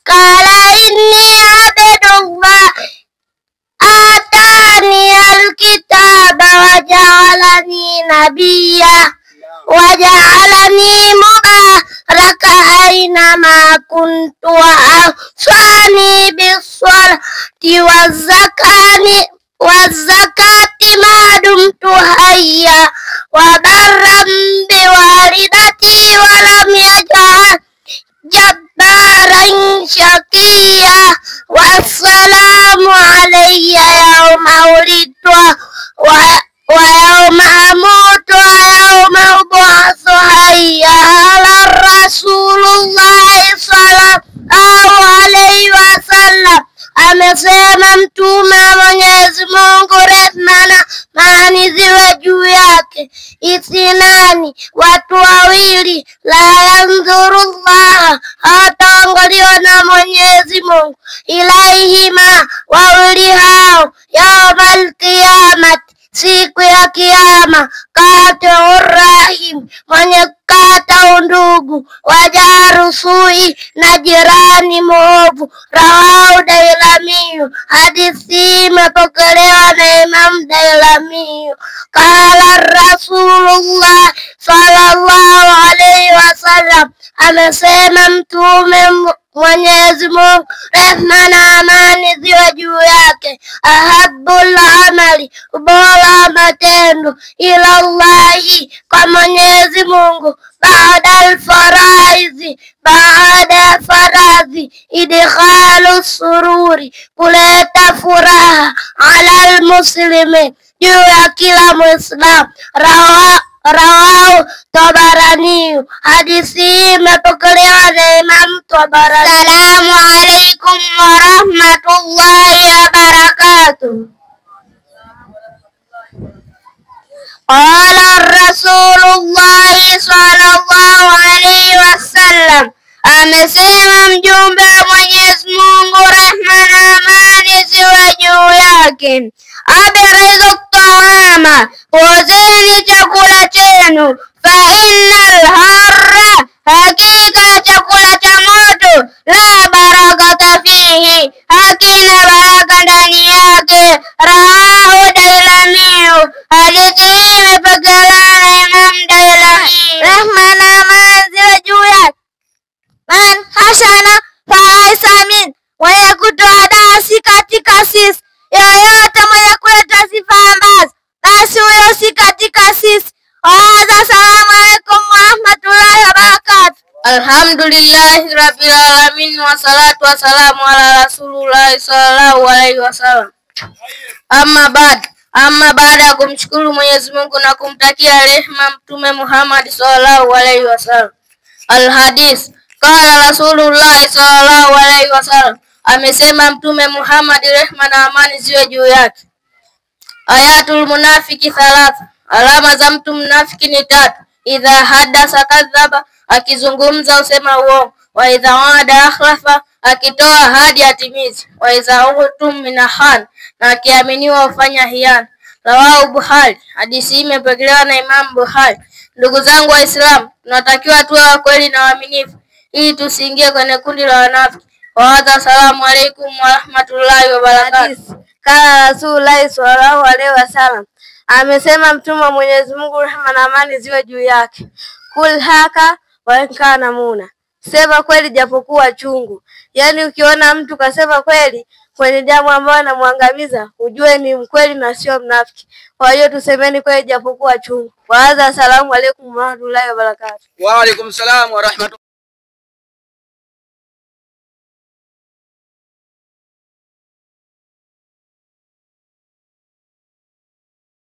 Qala inni abdullah atani alkitaba wa ja'alani nabiyya wa ja'alani mubarakan aynama kuntu wa awsani bis-salati waz-zakati ma dumtu hayya wa barran biwalidati wa lam yaj'al jabbaran shaqiyya wassalamu alayya yawma wulidtu wa yawma amutu wa yawma ub'atsu hayya. Ala Rasulullah sallallahu alayhi wasallam amesema Mtume wa Mwenyezi Mungu, rehma na amani ziwe juu yake, ithnani, watu wawili, la yanzurullah, hataangaliwa na Mwenyezi Mungu, ilaihima, wawili hao, yawmal qiyamati, siku ya Kiyama, kati'ur rahim, mwenye kata undugu, wajaru sui, na jirani mwovu. Rawahu Dailami, hadithi imepokelewa na Imam Dailami. Qala Rasulullah sallallahu alayhi wasallam, amesema Mtume Mwenyezi Mungu, rehma na amani ziwe juu yake, ahabbul amali, bora matendo, ila Allahi, kwa Mwenyezi Mungu, baada al-faraizi, baada ya faradhi, idkhalu sururi, kuleta furaha, ala al-muslimin, juu ya kila Muislam. Rawahu Tabarani, hadithi imepokelewa na Imam Tabarani. Assalamu alaykum wa rahmatullahi wa barakatuh. Qala Rasulullah sallallahu alayhi wasallam, amesema mjumbe wa Mwenyezi Mungu, rehma na amani ziwe juu yake, abridu ta'ama, pozeni chakula chenu, fa innal harra, hakika chakula cha moto, la barakata fihi, hakina baraka ndani yake. Rawahu Dailami, hadithi imepokelewa na Imam Dailami, rehma na amani ziwe juu yake. Man hasana faisa min, mwenye kutoa dasi katika sisi, yoyote mwenye kuleta sifa ambazo basi huyo si katika sisi. Assalamu alaykum wa rahmatullahi wa barakatuh. Alhamdulillahi rabbil alamin, wa salatu wa salamu ala Rasulullah sallallahu alayhi wasallam. Amma baada ya kumshukuru Mwenyezi Mungu na kumtakia rehema Mtume Muhammad sallallahu alayhi wasallam. Al-hadith, qala Rasulullah sallallahu alayhi wasallam, amesema Mtume Muhammad, rehma na amani ziwe juu yake, ayatul munafiki thalatha, alama za mtu mnafiki ni tatu. Idha hadasa kadhaba, akizungumza usema uongo. Wa idha wa'ada akhlafa, akitoa ahadi atimizi. Wa idha utum minahan, na akiaminiwa ufanya hiana. Rawahu Bukhari, hadithi imepokelewa na Imam Bukhari. Ndugu zangu Waislamu, tunatakiwa tuwe wa kweli na waaminifu ili tusiingie kwenye kundi la wanafiki. Assalamu alaykum wa rahmatullahi wa barakatuh. Kala Rasulullah sallallahu alayhi wasallam, amesema Mtume wa Mwenyezi Mungu, rehma na amani ziwe juu yake, kul haka wa kana muna, sema kweli japokuwa chungu. Yani ukiona mtu kasema kweli kwenye jambo ambalo anamwangamiza, ujue ni mkweli na sio mnafiki. Kwa hiyo tusemeni kweli japokuwa chungu. Assalamu alaykum wa rahmatullahi wa barakatuh. Wa alaykum salam wa rahmatullahi